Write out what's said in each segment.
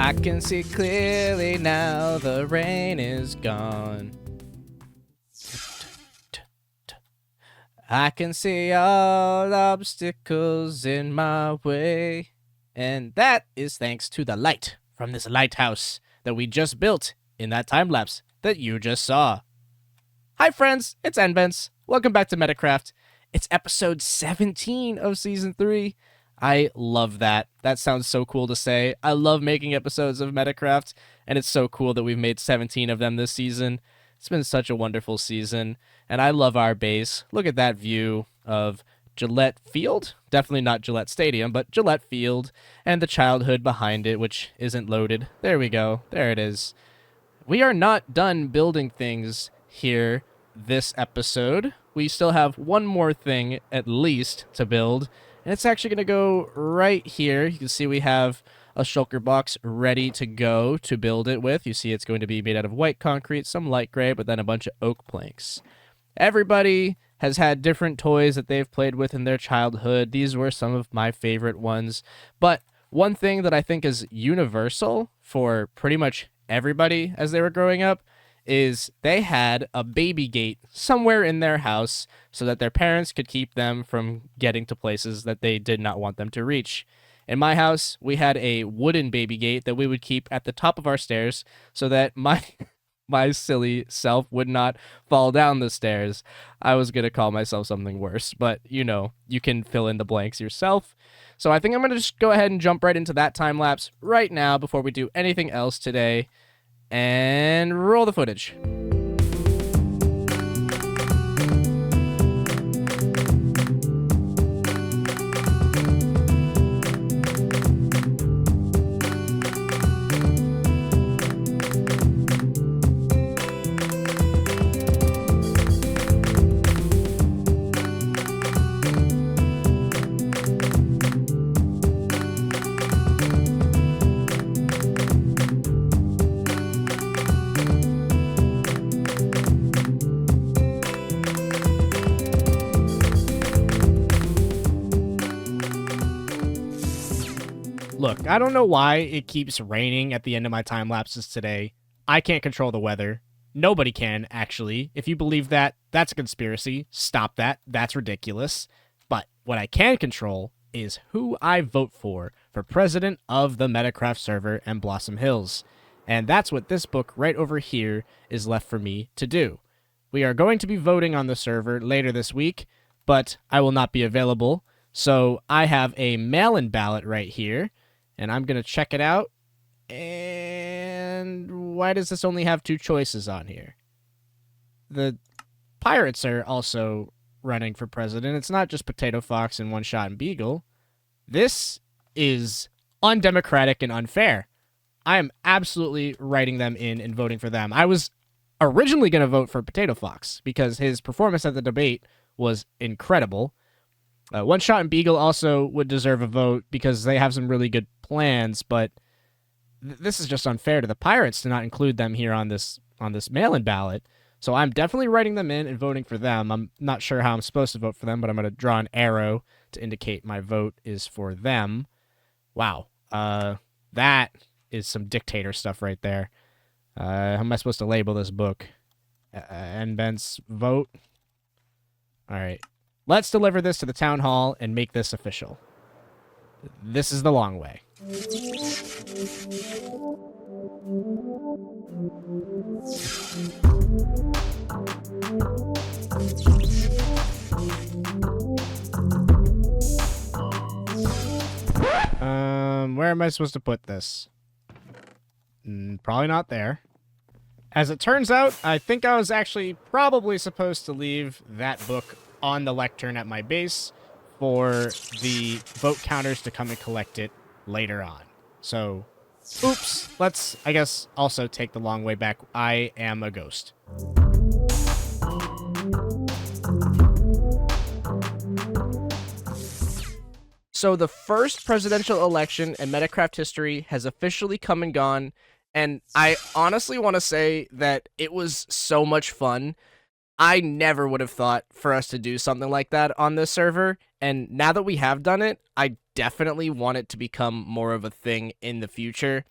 I can see clearly now, the rain is gone. I can see all obstacles in my way. And that is thanks to the light from this lighthouse that we just built in that time-lapse that you just saw. Hi friends, it's enbentz. Welcome back to Metacraft. It's episode 17 of season 3. I love that. That sounds so cool to say. I love making episodes of Metacraft, and it's so cool that we've made 17 of them this season. It's been such a wonderful season, and I love our base. Look at that view of Gillette Field. Definitely not Gillette Stadium, but Gillette Field, and the childhood behind it, which isn't loaded. There we go. There it is. We are not done building things here this episode. We still have one more thing, at least, to build, and it's actually going to go right here. You can see we have a shulker box ready to go to build it with. You see it's going to be made out of white concrete, some light gray, but then a bunch of oak planks. Everybody has had different toys that they've played with in their childhood. These were some of my favorite ones. But one thing that I think is universal for pretty much everybody as they were growing up is they had a baby gate somewhere in their house so that their parents could keep them from getting to places that they did not want them to reach. In my house, we had a wooden baby gate that we would keep at the top of our stairs so that my silly self would not fall down the stairs. I was going to call myself something worse, but you know, you can fill in the blanks yourself. So I think I'm going to just go ahead and jump right into that time lapse right now before we do anything else today. And roll the footage. Look, I don't know why it keeps raining at the end of my time lapses today. I can't control the weather. Nobody can, actually. If you believe that, that's a conspiracy. Stop that. That's ridiculous. But what I can control is who I vote for president of the Metacraft server and Blossom Hills. And that's what this book right over here is left for me to do. We are going to be voting on the server later this week, but I will not be available. So I have a mail-in ballot right here. And I'm going to check it out. And why does this only have 2 choices on here? The pirates are also running for president. It's not just Potato Fox and One Shot and Bygl. This is undemocratic and unfair. I am absolutely writing them in and voting for them. I was originally going to vote for Potato Fox because his performance at the debate was incredible. One Shot and Bygl also would deserve a vote because they have some really good plans, but this is just unfair to the pirates to not include them here on this mail-in ballot. So I'm definitely writing them in and voting for them. I'm not sure how I'm supposed to vote for them, but I'm going to draw an arrow to indicate my vote is for them. Wow. That is some dictator stuff right there. How am I supposed to label this book? enbentz vote. All right. Let's deliver this to the town hall and make this official. This is the long way. Where am I supposed to put this? Probably not there. As it turns out, I think I was actually probably supposed to leave that book on the lectern at my base for the vote counters to come and collect it later on. So, oops. Let's, I guess, also take the long way back. I am a ghost. So the first presidential election in Metacraft history has officially come and gone, and I honestly want to say that it was so much fun. I never would have thought for us to do something like that on this server, and now that we have done it, I definitely want it to become more of a thing in the future.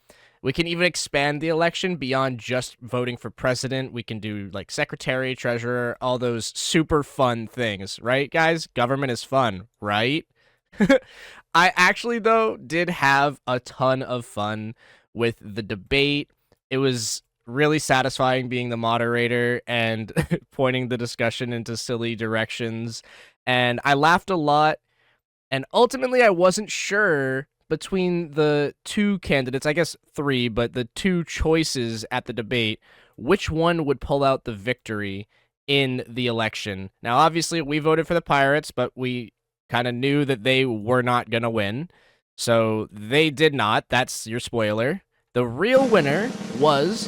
We can even expand the election beyond just voting for president. We can do like secretary, treasurer, all those super fun things, right, guys? Government is fun, right? I actually, though, did have a ton of fun with the debate. It was really satisfying being the moderator and pointing the discussion into silly directions. And I laughed a lot. And ultimately, I wasn't sure between the two candidates, I guess three, but the two choices at the debate, which one would pull out the victory in the election. Now, obviously, we voted for the Pirates, but we kind of knew that they were not going to win. So they did not. That's your spoiler. The real winner was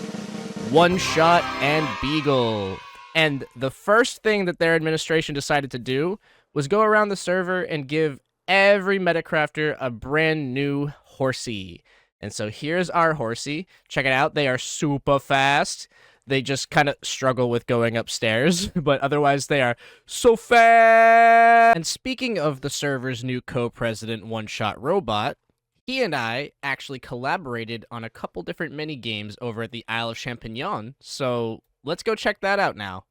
One Shot and Bygl. And the first thing that their administration decided to do was go around the server and give every Metacrafter a brand new horsey. And so here's our horsey. Check it out. They are super fast. They just kind of struggle with going upstairs, but otherwise they are so fast. And speaking of the server's new co-president one-shot robot, he and I actually collaborated on a couple different mini games over at the Isle of Champignons. So let's go check that out now.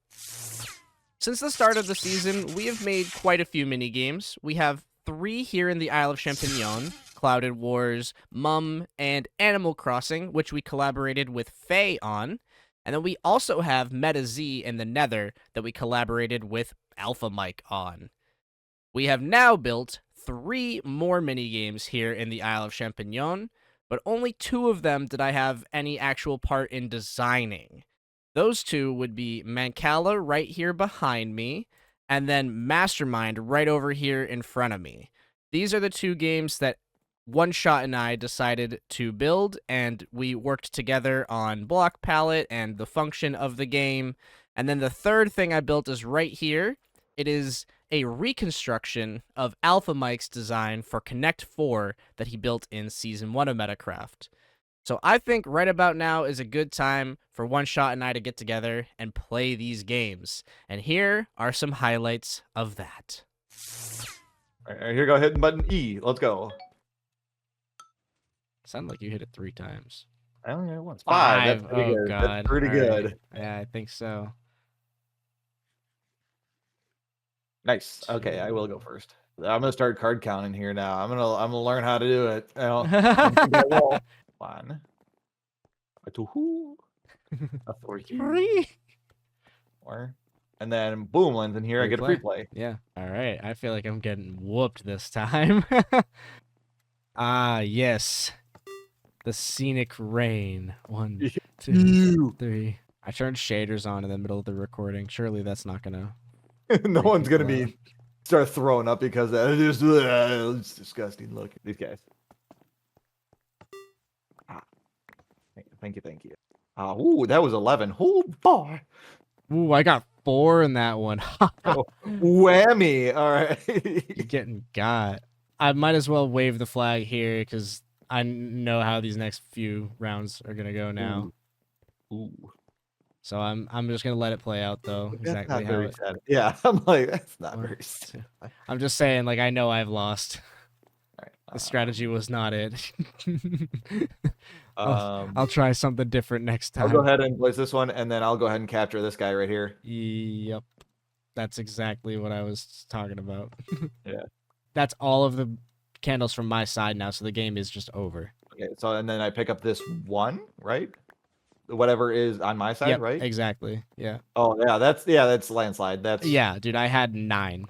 Since the start of the season, we have made quite a few mini games. We have 3 here in the Isle of Champignons: Clouded Wars, Mum, and Animal Crossing, which we collaborated with Faye on. And then we also have MetaZ in the Nether that we collaborated with Alpha Mike on. We have now built 3 more mini games here in the Isle of Champignons, but only 2 of them did I have any actual part in designing. Those 2 would be Mancala right here behind me, and then Mastermind right over here in front of me. These are the 2 games that One Shot and I decided to build, and we worked together on block palette and the function of the game. And then the third thing I built is right here. It is a reconstruction of Alpha Mike's design for Connect 4 that he built in Season 1 of Metacraft. So I think right about now is a good time for One Shot and I to get together and play these games. And here are some highlights of that. All right, here, go hitting button E. Let's go. Sounded like you hit it 3 times. I only hit it once. 5. That's pretty good. God. That's pretty All good. Right. Yeah, I think so. Nice. Okay, I will go first. I'm gonna start card counting here now. I'm gonna learn how to do it. I don't 1, a 2, a 3, 4, and then boom, lands in here. I get a free play. Yeah. All right. I feel like I'm getting whooped this time. Ah, yes. The scenic rain. 1, 2, 3. I turned shaders on in the middle of the recording. Surely that's not gonna. No one's gonna start throwing up because that is it's disgusting. Look at these guys. Thank you. Ooh, that was 11. Oh boy. Ooh, I got 4 in that one. Oh, whammy. All right. You're getting got. I might as well wave the flag here because I know how these next few rounds are gonna go now. Ooh. So I'm just gonna let it play out though. Exactly how it. Sad. Yeah, I'm like, that's not very sad. I'm just saying, like, I know I've lost. All right, The strategy was not it. I'll I'll try something different next time. go ahead and place this one, and then I'll go ahead and capture this guy right here. Yep. That's exactly what I was talking about. Yeah. That's all of the candles from my side now, so the game is just over. Okay, so and then I pick up this 1, right? Whatever is on my side, Yep, right? Exactly. Yeah. Oh yeah, that's landslide. That's Yeah, dude, I had 9.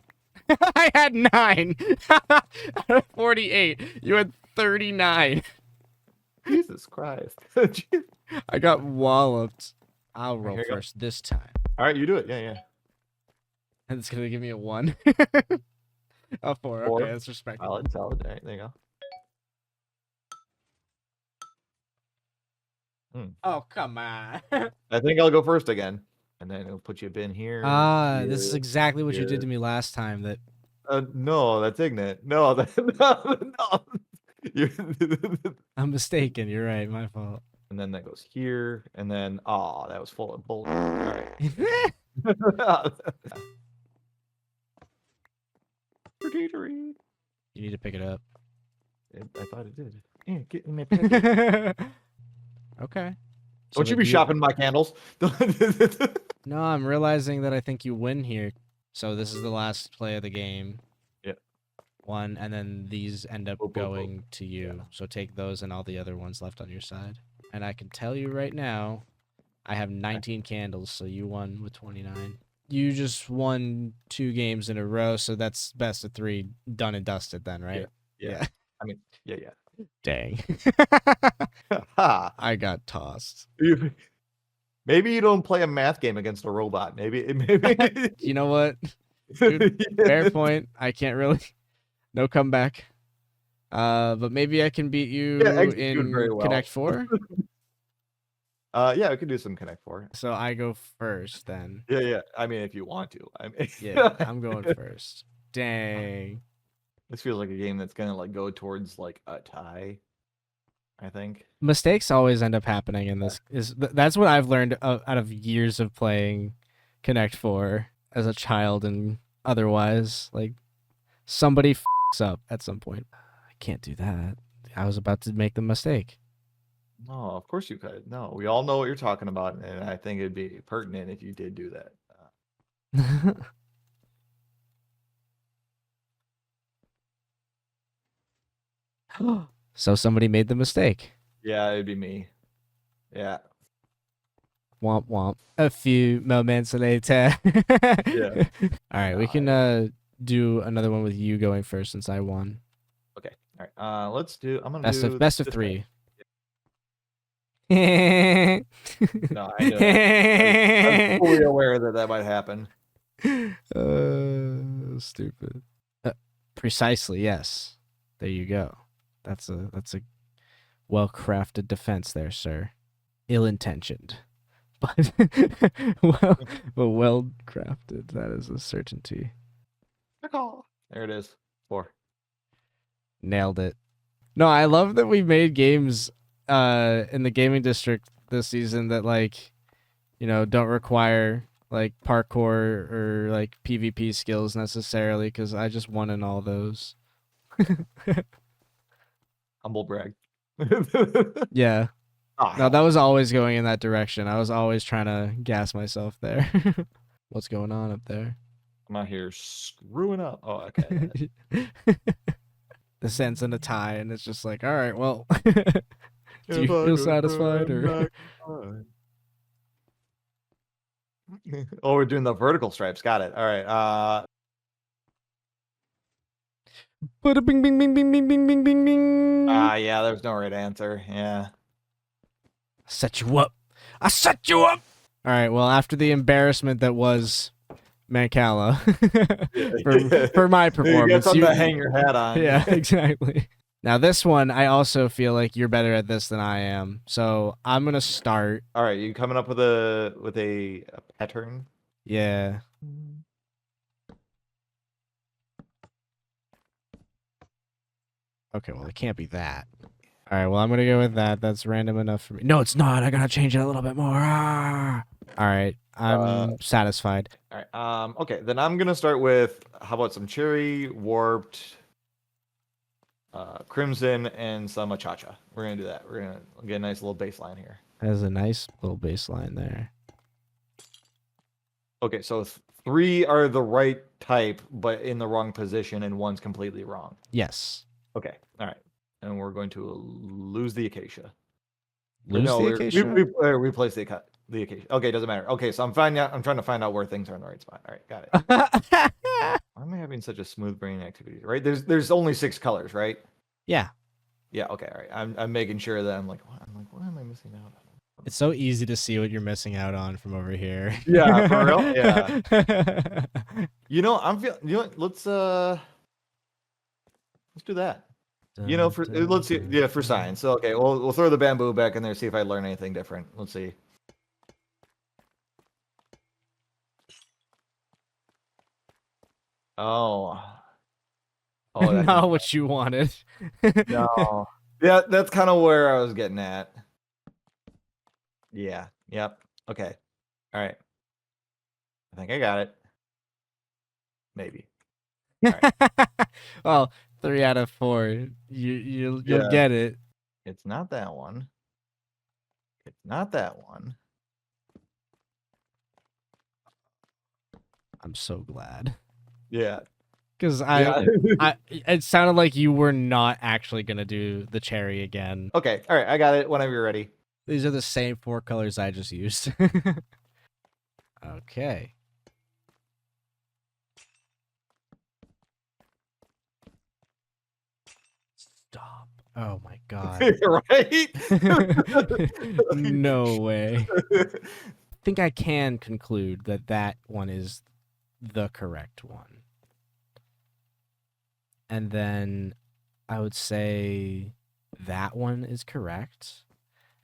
I had 9 out of 48. You had 39. Jesus Christ. I got walloped. I'll roll Here you first this time. All right, you do it. Yeah. And it's gonna give me a 1. A 4. 4. Okay, that's respectable. Solid. All right, there you go. Oh, come on. I think I'll go first again, and then it'll put you a bin here. This is exactly what you did to me last time. That. No, that's ignorant. No, no. I'm mistaken. You're right. My fault. And then that goes here, and then that was full of bullshit. All right. You You need to pick it up. I thought it did. Yeah, get in my package. Okay. Don't you be shopping my candles? No, I'm realizing that I think you win here. So this is the last play of the game. Yeah. One, and then these end up going to you. Yeah. So take those and all the other ones left on your side. And I can tell you right now, I have 19 candles, so you won with 29. You just won 2 games in a row, so that's best of 3 done and dusted then, right? Yeah. I mean, yeah. Dang. Ha. I got tossed. Maybe you don't play a math game against a robot. Maybe. You know what? Dude, fair point. I can't really. No comeback. But maybe I can beat you in very well. Connect 4. Yeah, we could do some Connect 4. So I go first then. Yeah. I mean, if you want to. I mean, Yeah, I'm going first. Dang. This feels like a game that's gonna like go towards like a tie. I think Mistakes always end up happening in this. That's what I've learned out of years of playing Connect 4 as a child and otherwise. Like somebody f***s up at some point. I can't do that. I was about to make the mistake. No, of course you could. No, we all know what you're talking about, and I think it'd be pertinent if you did do that. So somebody made the mistake. Yeah, it'd be me. Yeah. Womp womp. A few moments later. Yeah. All right, we can do another one with you going first since I won. Okay. All right. Let's do. I'm gonna Best do of best of this 3. No, I know. I'm fully aware that might happen. Stupid. Precisely, yes. There you go. That's a well-crafted defense there, sir. Ill-intentioned, but well-crafted. That is a certainty. There it is. 4. Nailed it. No, I love that we made games in the gaming district this season that like, you know, don't require like parkour or like PvP skills necessarily, because I just won in all those. Humble brag. Yeah. Oh, No, that was always going in that direction. I was always trying to gas myself there. What's going on up there? I'm out here screwing up. Oh, okay. The sense in a tie, and it's just like, all right, well, do you feel satisfied or? Oh, we're doing the vertical stripes. Got it. All right. Bada bing bing bing bing bing bing bing bing bing. Yeah, there's no right answer. Yeah. Set you up. I set you up. All right. Well, after the embarrassment that was Mancala for my performance, you got something to hang your hat on. Yeah, exactly. Now this one, I also feel like you're better at this than I am. So I'm gonna start. All right, you coming up with a pattern? Yeah. Okay, well, it can't be that. All right, well, I'm going to go with that. That's random enough for me. No, it's not. I got to change it a little bit more. Ah! All right, I'm satisfied. All right, okay, then I'm going to start with, how about some cherry, warped, crimson, and some achacha. We're going to do that. We're going to get a nice little baseline here. There's a nice little baseline there. Okay, so 3 are the right type, but in the wrong position, and 1's completely wrong. Yes. Okay, all right. And we're going to lose the acacia. Lose the acacia? Replace the acacia. Okay, doesn't matter. Okay, so I'm trying to find out where things are in the right spot. All right, got it. Why am I having such a smooth brain activity? Right? There's only 6 colors, right? Yeah. Yeah. Okay. All right. I'm making sure that I'm like, what am I missing out on? It's so easy to see what you're missing out on from over here. Yeah, for real. Yeah. You know, I'm feeling. You know what? Let's do that. You know, let's see. Yeah, for science. So okay, we'll throw the bamboo back in there. See if I learn anything different. Let's see. Oh. Not what you wanted. No. Yeah, that's kind of where I was getting at. Yeah. Yep. Okay. All right. I think I got it. Maybe. All right. Well, 3 out of 4. You'll get it. It's not that one. It's not that one. I'm so glad. Yeah. Because Yeah. it sounded like you were not actually going to do the cherry again. Okay. All right. I got it whenever you're ready. These are the same 4 colors I just used. Okay. Stop. Oh my god. Right? No way. I think I can conclude that that one is the correct one. And then I would say that one is correct.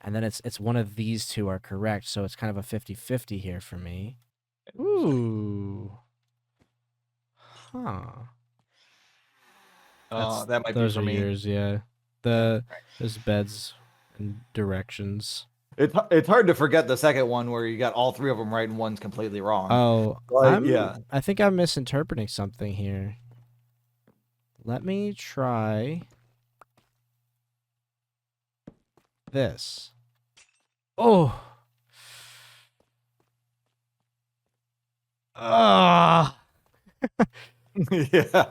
And then it's one of these two are correct, so it's kind of a 50-50 here for me. Ooh. Huh. That might be Those for are me. yours, yeah. There's beds and directions. It's hard to forget the second one where you got all 3 of them right and one's completely wrong. Oh, Like, yeah. I think I'm misinterpreting something here. Let me try this. Oh. Ah. Yeah.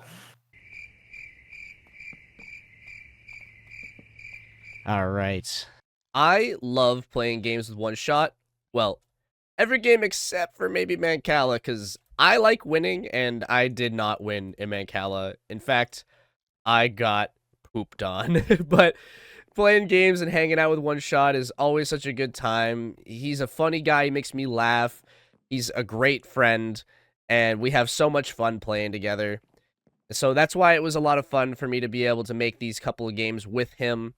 All right. I love playing games with one shot. Well, every game except for maybe Mancala, because I like winning, and I did not win in Mancala. In fact, I got pooped on. But playing games and hanging out with one shot is always such a good time. He's a funny guy. He makes me laugh. He's a great friend, and we have so much fun playing together. So that's why it was a lot of fun for me to be able to make these couple of games with him.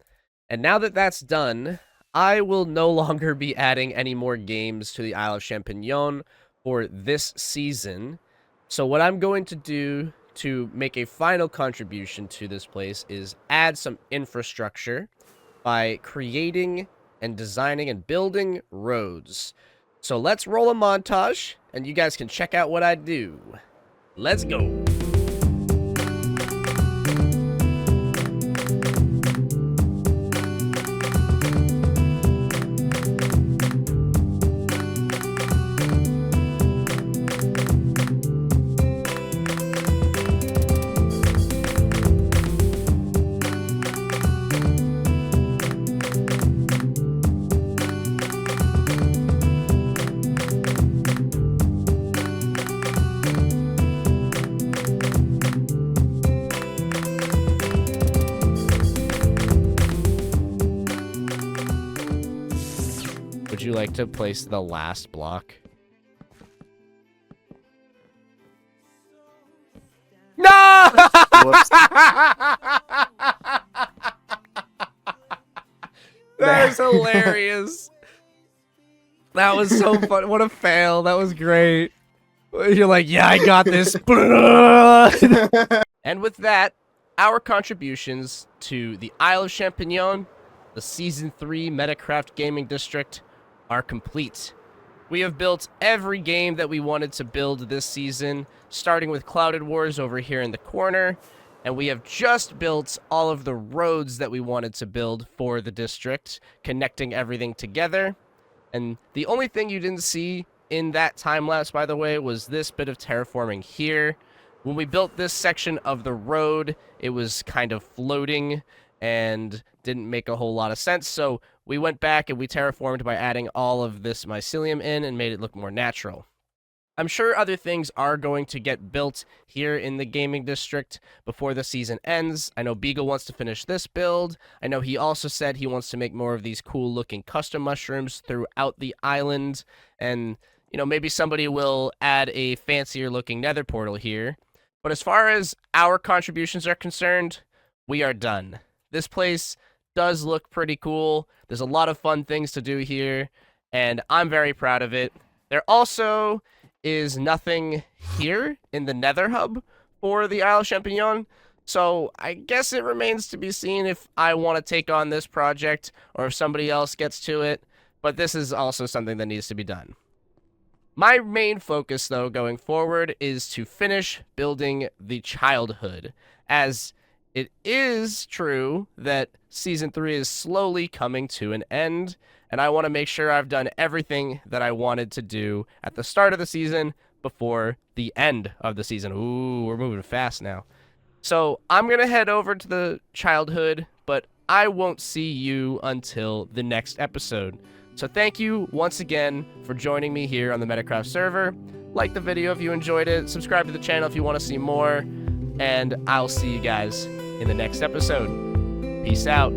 And now that that's done, I will no longer be adding any more games to the Isle of Champignons for this season. So what I'm going to do to make a final contribution to this place is add some infrastructure by creating and designing and building roads. So let's roll a montage, and you guys can check out what I do. Let's go. Would you like to place the last block? No! That is hilarious. That was so fun. What a fail. That was great. You're like, yeah, I got this. And with that, our contributions to the Isle of Champignons, the Season 3 Metacraft Gaming District, are complete. We have built every game that we wanted to build this season, starting with Clouded Wars over here in the corner, and we have just built all of the roads that we wanted to build for the district, connecting everything together. And the only thing you didn't see in that time-lapse, by the way, was this bit of terraforming here. When we built this section of the road, it was kind of floating and didn't make a whole lot of sense, so we went back and we terraformed by adding all of this mycelium in and made it look more natural. I'm sure other things are going to get built here in the gaming district before the season ends. I know Bygl wants to finish this build. I know he also said he wants to make more of these cool looking custom mushrooms throughout the island. And, you know, maybe somebody will add a fancier looking nether portal here. But as far as our contributions are concerned, we are done. This place does look pretty cool. There's a lot of fun things to do here, and I'm very proud of it. There also is nothing here in the Nether Hub for the Isle of Champignons, so I guess it remains to be seen if I want to take on this project or if somebody else gets to it, but this is also something that needs to be done. My main focus, though, going forward is to finish building the childhood, as it is true that Season 3 is slowly coming to an end, and I want to make sure I've done everything that I wanted to do at the start of the season before the end of the season. Ooh, we're moving fast now. So I'm going to head over to the childhood, but I won't see you until the next episode. So thank you once again for joining me here on the Metacraft server. Like the video if you enjoyed it, subscribe to the channel if you want to see more, and I'll see you guys in the next episode. Peace out.